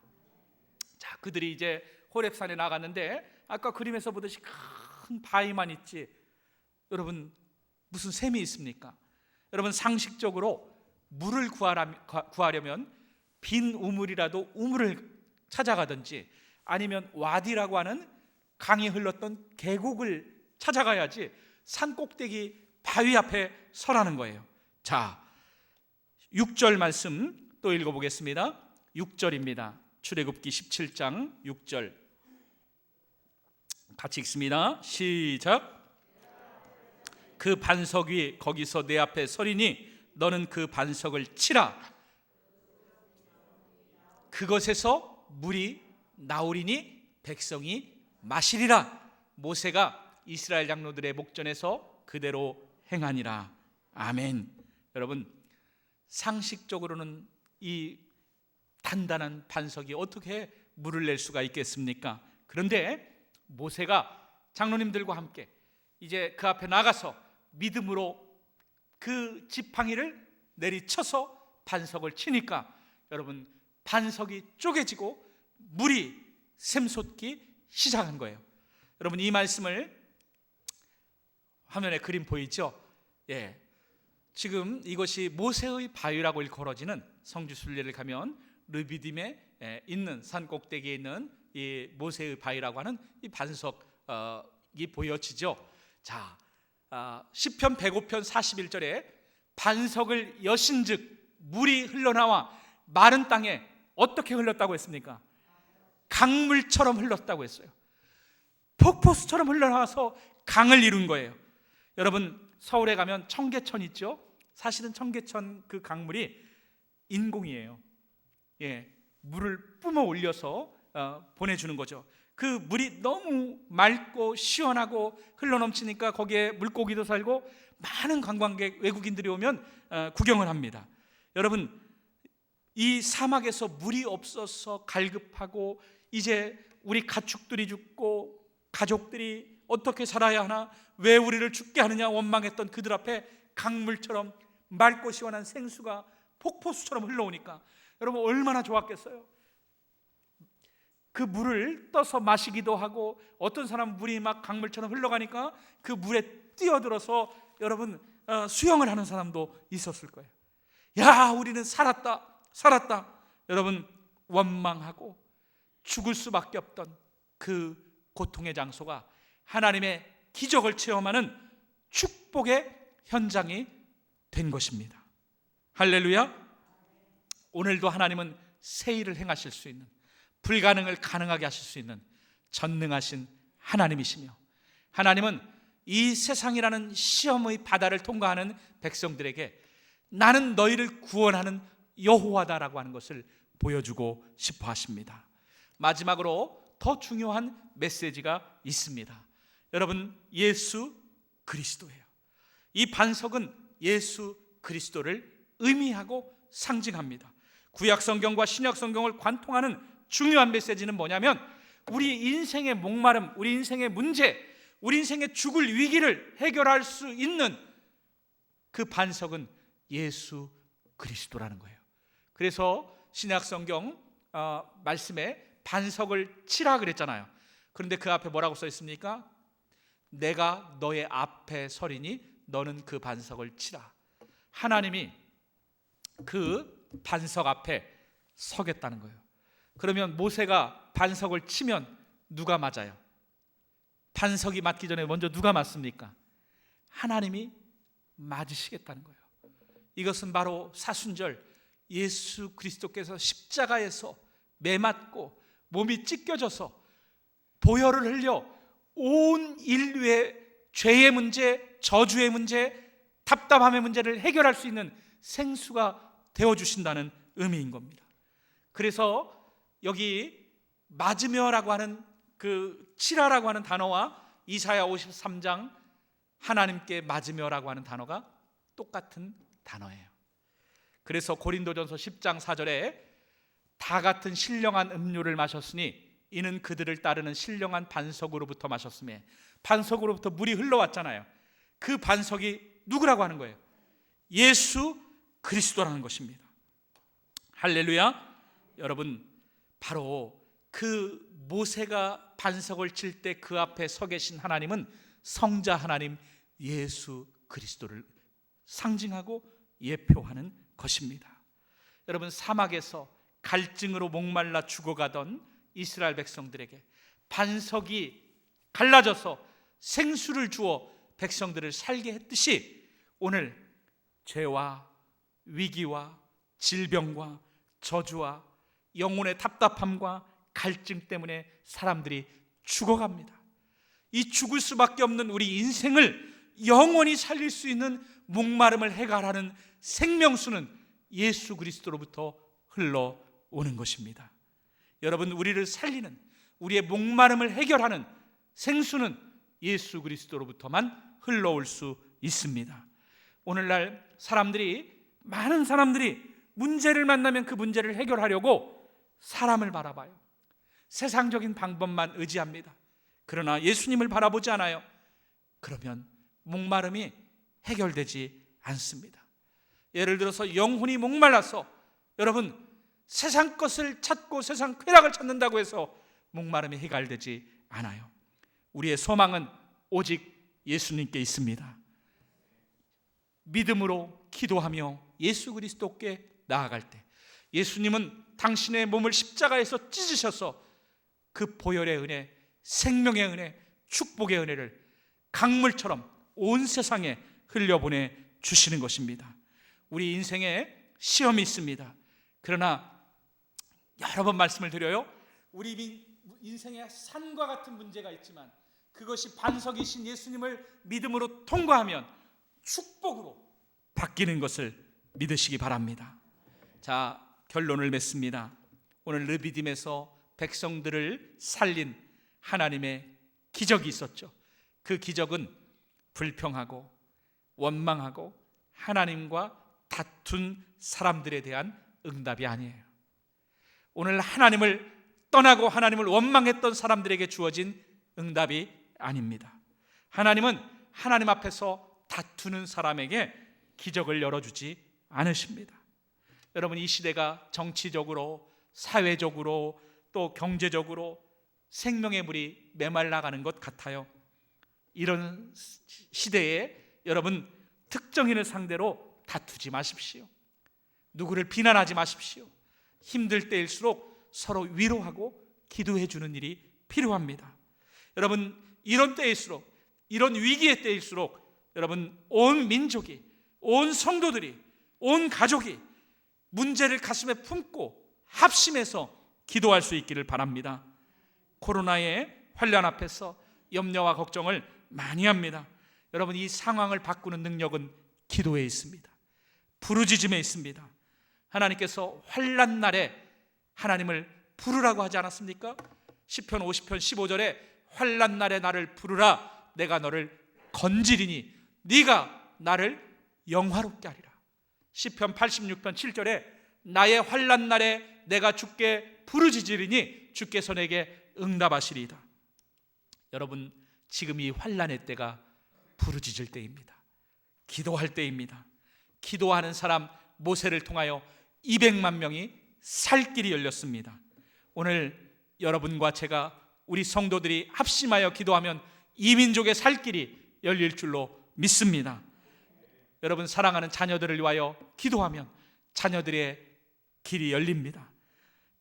자, 그들이 이제 호렙산에 나갔는데 아까 그림에서 보듯이 큰 바위만 있지, 여러분 무슨 샘이 있습니까? 여러분 상식적으로 물을 구하려면 빈 우물이라도 우물을 찾아가든지 아니면 와디라고 하는 강이 흘렀던 계곡을 찾아가야지 산 꼭대기 바위 앞에 서라는 거예요. 자, 6절 말씀 또 읽어보겠습니다. 6절입니다. 출애굽기 17장 6절 같이 읽습니다. 시작. 그 반석 위 거기서 내 앞에 서리니 너는 그 반석을 치라. 그것에서 물이 나오리니 백성이 마시리라. 모세가 이스라엘 장로들의 목전에서 그대로 행하니라. 아멘. 여러분, 상식적으로는 이 단단한 반석이 어떻게 물을 낼 수가 있겠습니까? 그런데 모세가 장로님들과 함께 이제 그 앞에 나가서 믿음으로 그 지팡이를 내리쳐서 반석을 치니까 여러분, 반석이 쪼개지고 물이 샘솟기 시작한 거예요. 여러분, 이 말씀을 화면에 그림 보이죠? 예. 지금 이것이 모세의 바위라고 일컬어지는 성지 순례를 가면 르비딤에 있는 산 꼭대기에 있는 이 모세의 바위라고 하는 이 반석이 보여지죠. 자, 시편 105편 41절에 반석을 여신즉 물이 흘러나와 마른 땅에 어떻게 흘렀다고 했습니까? 강물처럼 흘렀다고 했어요. 폭포수처럼 흘러나와서 강을 이룬 거예요. 여러분, 서울에 가면 청계천 있죠? 사실은 청계천 그 강물이 인공이에요. 예, 물을 뿜어 올려서 보내주는 거죠. 그 물이 너무 맑고 시원하고 흘러넘치니까 거기에 물고기도 살고 많은 관광객, 외국인들이 오면 구경을 합니다. 여러분, 이 사막에서 물이 없어서 갈급하고 이제 우리 가축들이 죽고 가족들이 어떻게 살아야 하나, 왜 우리를 죽게 하느냐 원망했던 그들 앞에 강물처럼 맑고 시원한 생수가 폭포수처럼 흘러오니까 여러분 얼마나 좋았겠어요. 그 물을 떠서 마시기도 하고, 어떤 사람은 물이 막 강물처럼 흘러가니까 그 물에 뛰어들어서 여러분 수영을 하는 사람도 있었을 거예요. 야, 우리는 살았다. 여러분, 원망하고 죽을 수밖에 없던 그 고통의 장소가 하나님의 기적을 체험하는 축복의 현장이 된 것입니다. 할렐루야. 오늘도 하나님은 새 일을 행하실 수 있는, 불가능을 가능하게 하실 수 있는 전능하신 하나님이시며, 하나님은 이 세상이라는 시험의 바다를 통과하는 백성들에게 나는 너희를 구원하는 여호와다라고 하는 것을 보여주고 싶어 하십니다. 마지막으로 더 중요한 메시지가 있습니다. 여러분, 예수 그리스도예요. 이 반석은 예수 그리스도를 의미하고 상징합니다. 구약 성경과 신약 성경을 관통하는 중요한 메시지는 뭐냐면, 우리 인생의 목마름, 우리 인생의 문제, 우리 인생의 죽을 위기를 해결할 수 있는 그 반석은 예수 그리스도라는 거예요. 그래서 신약 성경 말씀에 반석을 치라 그랬잖아요. 그런데 그 앞에 뭐라고 써 있습니까? 내가 너의 앞에 서리니 너는 그 반석을 치라. 하나님이 그 반석 앞에 서겠다는 거예요. 그러면 모세가 반석을 치면 누가 맞아요? 반석이 맞기 전에 먼저 누가 맞습니까? 하나님이 맞으시겠다는 거예요. 이것은 바로 사순절 예수 그리스도께서 십자가에서 매맞고 몸이 찢겨져서 보혈을 흘려 온 인류의 죄의 문제, 저주의 문제, 답답함의 문제를 해결할 수 있는 생수가 되어주신다는 의미인 겁니다. 그래서 여기 맞으며라고 하는 그 치라라고 하는 단어와 이사야 53장 하나님께 맞으며라고 하는 단어가 똑같은 단어예요. 그래서 고린도전서 10장 4절에 다 같은 신령한 음료를 마셨으니 이는 그들을 따르는 신령한 반석으로부터 마셨음에, 반석으로부터 물이 흘러왔잖아요. 그 반석이 누구라고 하는 거예요? 예수 그리스도라는 것입니다. 할렐루야. 여러분, 바로 그 모세가 반석을 칠 때 그 앞에 서 계신 하나님은 성자 하나님 예수 그리스도를 상징하고 예표하는 것입니다. 여러분, 사막에서 갈증으로 목말라 죽어가던 이스라엘 백성들에게 반석이 갈라져서 생수를 주어 백성들을 살게 했듯이, 오늘 죄와 위기와 질병과 저주와 영혼의 답답함과 갈증 때문에 사람들이 죽어갑니다. 이 죽을 수밖에 없는 우리 인생을 영원히 살릴 수 있는 목마름을 해결하는 생명수는 예수 그리스도로부터 흘러오는 것입니다. 여러분, 우리를 살리는, 우리의 목마름을 해결하는 생수는 예수 그리스도로부터만 흘러올 수 있습니다. 오늘날 많은 사람들이 문제를 만나면 그 문제를 해결하려고 사람을 바라봐요. 세상적인 방법만 의지합니다. 그러나 예수님을 바라보지 않아요. 그러면 목마름이 해결되지 않습니다. 예를 들어서 영혼이 목말라서, 여러분, 세상 것을 찾고 세상 쾌락을 찾는다고 해서 목마름이 해결되지 않아요. 우리의 소망은 오직 예수님께 있습니다. 믿음으로 기도하며 예수 그리스도께 나아갈 때, 예수님은 당신의 몸을 십자가에서 찢으셔서 그 보혈의 은혜, 생명의 은혜, 축복의 은혜를 강물처럼 온 세상에 흘려보내 주시는 것입니다. 우리 인생에 시험이 있습니다. 그러나 여러 번 말씀을 드려요. 우리 인생에 산과 같은 문제가 있지만 그것이 반석이신 예수님을 믿음으로 통과하면 축복으로 바뀌는 것을 믿으시기 바랍니다. 자, 결론을 맺습니다. 오늘 르비딤에서 백성들을 살린 하나님의 기적이 있었죠. 그 기적은 불평하고 원망하고 하나님과 다툰 사람들에 대한 응답이 아니에요. 오늘 하나님을 떠나고 하나님을 원망했던 사람들에게 주어진 응답이 아닙니다. 하나님은 하나님 앞에서 다투는 사람에게 기적을 열어주지 않으십니다. 여러분, 이 시대가 정치적으로, 사회적으로, 또 경제적으로 생명의 물이 메말라가는 것 같아요. 이런 시대에 여러분, 특정인을 상대로 다투지 마십시오. 누구를 비난하지 마십시오. 힘들 때일수록 서로 위로하고 기도해 주는 일이 필요합니다. 여러분, 이런 때일수록, 이런 위기의 때일수록 여러분, 온 민족이, 온 성도들이, 온 가족이 문제를 가슴에 품고 합심해서 기도할 수 있기를 바랍니다. 코로나의 환란 앞에서 염려와 걱정을 많이 합니다. 여러분, 이 상황을 바꾸는 능력은 기도에 있습니다. 부르짖음에 있습니다. 하나님께서 환란 날에 하나님을 부르라고 하지 않았습니까? 시편 50편 15절에 환란 날에 나를 부르라, 내가 너를 건지리니 네가 나를 영화롭게 하리라. 시편 86편 7절에 나의 환란 날에 내가 주께 부르짖으리니 주께서 내게 응답하시리이다. 여러분, 지금 이 환란의 때가 부르짖을 때입니다. 기도할 때입니다. 기도하는 사람 모세를 통하여 200만 명이 살 길이 열렸습니다. 오늘 여러분과 제가, 우리 성도들이 합심하여 기도하면 이 민족의 살 길이 열릴 줄로 믿습니다. 여러분, 사랑하는 자녀들을 위하여 기도하면 자녀들의 길이 열립니다.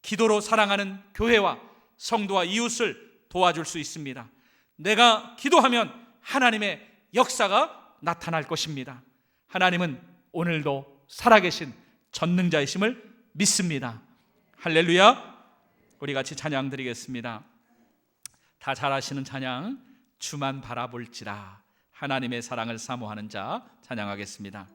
기도로 사랑하는 교회와 성도와 이웃을 도와줄 수 있습니다. 내가 기도하면 하나님의 역사가 나타날 것입니다. 하나님은 오늘도 살아계신 전능자이심을 믿습니다. 할렐루야. 우리 같이 찬양 드리겠습니다. 다 잘하시는 찬양, 주만 바라볼지라. 하나님의 사랑을 사모하는 자 찬양하겠습니다.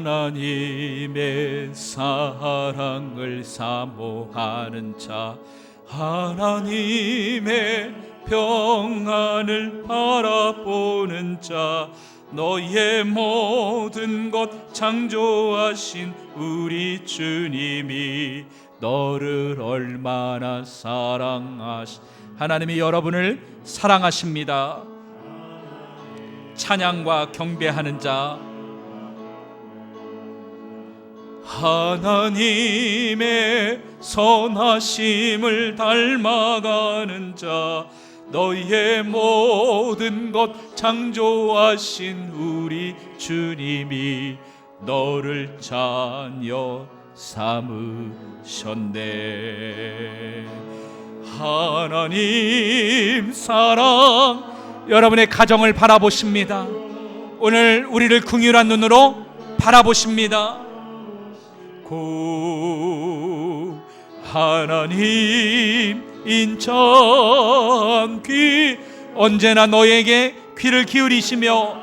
하나님의 사랑을 사모하는 자, 하나님의 평안을 바라보는 자, 너의 모든 것 창조하신 우리 주님이 너를 얼마나 하나님이 여러분을 사랑하십니다. 찬양과 경배하는 자, 하나님의 선하심을 닮아가는 자, 너희의 모든 것 창조하신 우리 주님이 너를 자녀 삼으셨네. 하나님 사랑, 여러분의 가정을 바라보십니다. 오늘 우리를 긍휼한 눈으로 바라보십니다. 하나님 인천 귀, 언제나 너에게 귀를 기울이시며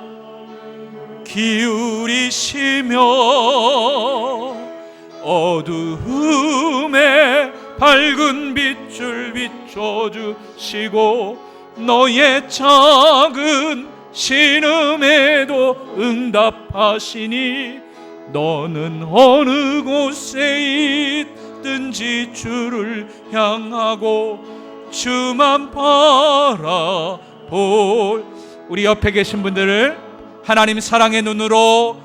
어두움에 밝은 빛을 비춰주시고 너의 작은 신음에도 응답하시니 너는 어느 곳에 있든지 주를 향하고 주만 바라볼. 우리 옆에 계신 분들을 하나님 사랑의 눈으로,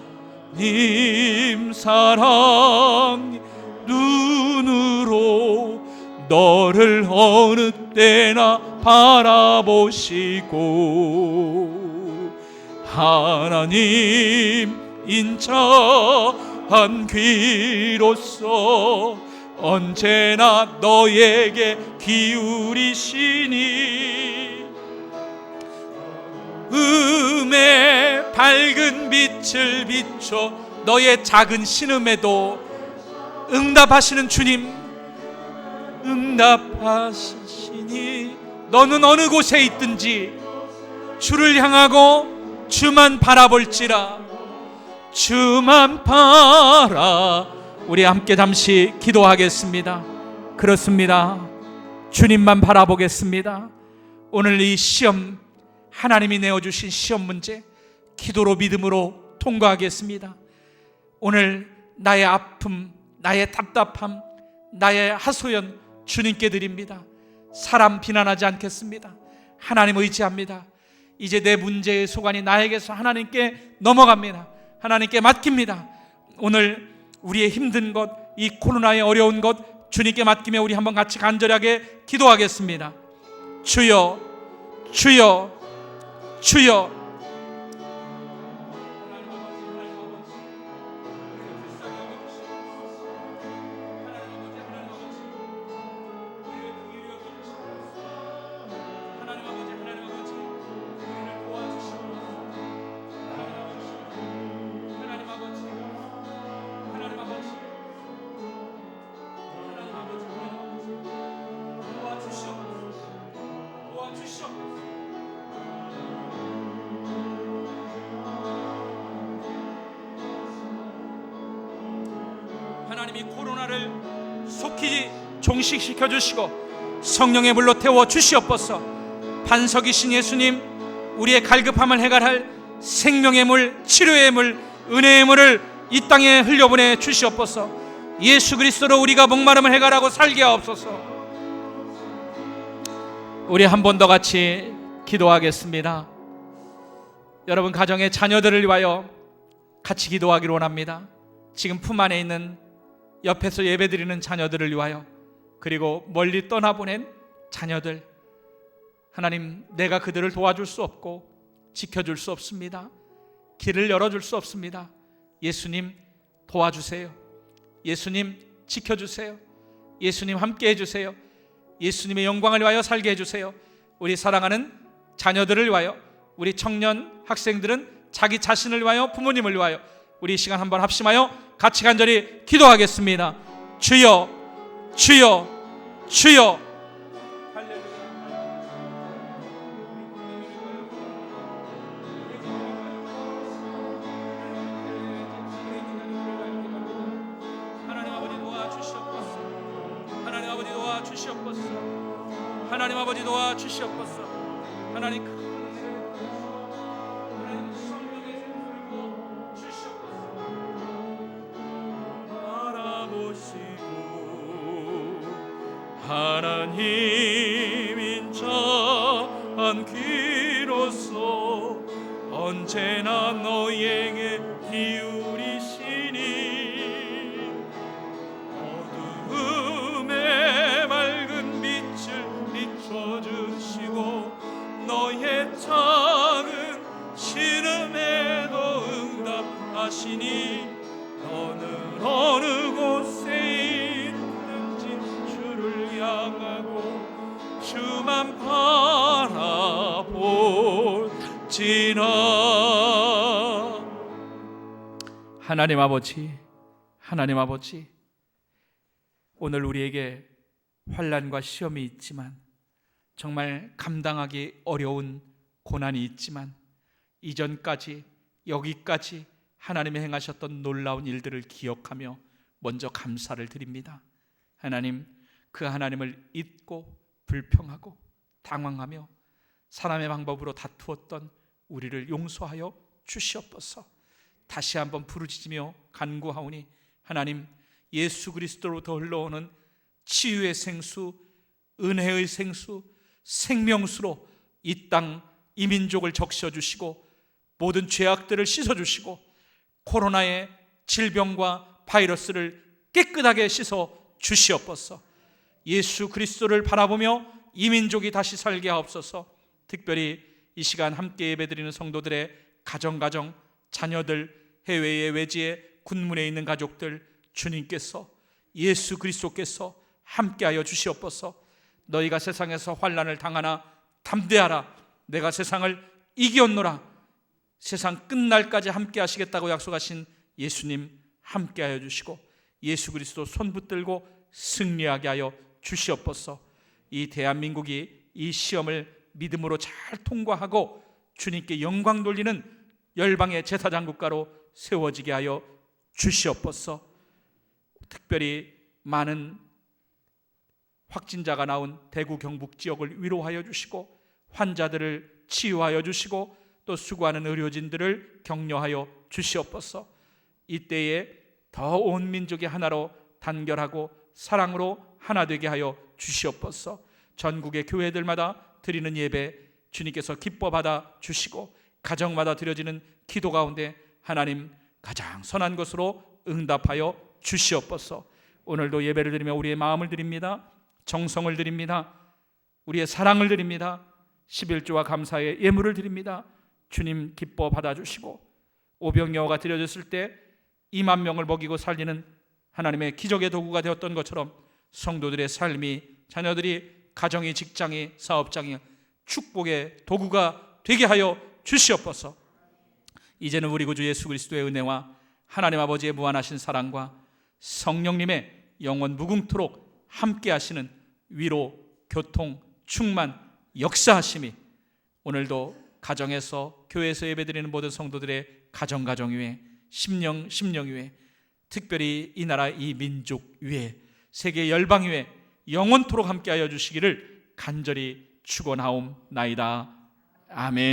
님 사랑 눈으로 너를 어느 때나 바라보시고 하나님 인자한 귀로서 언제나 너에게 기울이시니 음의 밝은 빛을 비춰 너의 작은 신음에도 응답하시는 주님, 응답하시니 너는 어느 곳에 있든지 주를 향하고 주만 바라볼지라. 주만 바라. 우리 함께 잠시 기도하겠습니다. 그렇습니다. 주님만 바라보겠습니다. 오늘 이 시험, 하나님이 내어주신 시험 문제 기도로 믿음으로 통과하겠습니다. 오늘 나의 아픔, 나의 답답함, 나의 하소연 주님께 드립니다. 사람 비난하지 않겠습니다. 하나님 의지합니다. 이제 내 문제의 소관이 나에게서 하나님께 넘어갑니다. 하나님께 맡깁니다. 오늘 우리의 힘든 것, 이 코로나의 어려운 것 주님께 맡기며 우리 한번 같이 간절하게 기도하겠습니다. 주여, 주여, 주여. 하나님이 코로나를 속히 종식시켜 주시고 성령의 물로 태워 주시옵소서. 반석이신 예수님, 우리의 갈급함을 해결할 생명의 물, 치료의 물, 은혜의 물을 이 땅에 흘려보내 주시옵소서. 예수 그리스도로 우리가 목마름을 해결하고 살게 하옵소서. 우리 한 번 더 같이 기도하겠습니다. 여러분 가정의 자녀들을 위하여 같이 기도하기를 원합니다. 지금 품 안에 있는 옆에서 예배드리는 자녀들을 위하여, 그리고 멀리 떠나보낸 자녀들, 하나님, 내가 그들을 도와줄 수 없고 지켜줄 수 없습니다. 길을 열어줄 수 없습니다. 예수님 도와주세요. 예수님 지켜주세요. 예수님 함께 해주세요. 예수님의 영광을 위하여 살게 해주세요. 우리 사랑하는 자녀들을 위하여, 우리 청년 학생들은 자기 자신을 위하여, 부모님을 위하여 우리 이 시간 한번 합심하여 같이 간절히 기도하겠습니다. 주여, 주여, 주여. 하나님 아버지 도와주시옵소서. 하나님 아버지 도와주시옵소서. 하나님 아버지 도와주시옵소서. 하나님 하나님인 자 한귀로서 언제나 너희에게 기울이시니 어두움에 맑은 빛을 비춰주시고 너희의 작은 신음에도 응답하시니 너는 어느 곳에 있는지 주를 향하고 주만 바라볼지나. 하나님 아버지, 하나님 아버지, 오늘 우리에게 환난과 시험이 있지만, 정말 감당하기 어려운 고난이 있지만, 이전까지 여기까지 하나님이 행하셨던 놀라운 일들을 기억하며 먼저 감사를 드립니다. 하나님, 그 하나님을 잊고 불평하고 당황하며 사람의 방법으로 다투었던 우리를 용서하여 주시옵소서. 다시 한번 부르짖으며 간구하오니 하나님, 예수 그리스도로부터 흘러오는 치유의 생수, 은혜의 생수, 생명수로 이 땅, 이 민족을 적셔주시고 모든 죄악들을 씻어주시고 코로나의 질병과 바이러스를 깨끗하게 씻어 주시옵소서. 예수 그리스도를 바라보며 이 민족이 다시 살게 하옵소서. 특별히 이 시간 함께 예배드리는 성도들의 가정, 자녀들, 해외의 외지에 군문에 있는 가족들, 주님께서, 예수 그리스도께서 함께하여 주시옵소서. 너희가 세상에서 환난을 당하나 담대하라, 내가 세상을 이겼노라. 세상 끝날까지 함께 하시겠다고 약속하신 예수님 함께하여 주시고 예수 그리스도 손 붙들고 승리하게 하여 주시옵소서. 이 대한민국이 이 시험을 믿음으로 잘 통과하고 주님께 영광 돌리는 열방의 제사장 국가로 세워지게 하여 주시옵소서. 특별히 많은 확진자가 나온 대구 경북 지역을 위로하여 주시고 환자들을 치유하여 주시고 또 수고하는 의료진들을 격려하여 주시옵소서. 이때에 더 온 민족이 하나로 단결하고 사랑으로 하나 되게 하여 주시옵소서. 전국의 교회들마다 드리는 예배 주님께서 기뻐 받아 주시고 가정마다 드려지는 기도 가운데 하나님 가장 선한 것으로 응답하여 주시옵소서. 오늘도 예배를 드리며 우리의 마음을 드립니다. 정성을 드립니다. 우리의 사랑을 드립니다. 11조와 감사의 예물을 드립니다. 주님 기뻐 받아주시고 오병이어가 드려졌을 때 2만 명을 먹이고 살리는 하나님의 기적의 도구가 되었던 것처럼 성도들의 삶이, 자녀들이, 가정이, 직장이, 사업장이 축복의 도구가 되게 하여 주시옵소서. 이제는 우리 구주 예수 그리스도의 은혜와 하나님 아버지의 무한하신 사랑과 성령님의 영원 무궁토록 함께 하시는 위로, 교통, 충만, 역사하심이 오늘도 가정에서, 교회에서 예배드리는 모든 성도들의 가정 위에, 심령 위에, 특별히 이 나라, 이 민족 위에, 세계 열방 위에 영원토록 함께하여 주시기를 간절히 축원하옵나이다. 아멘.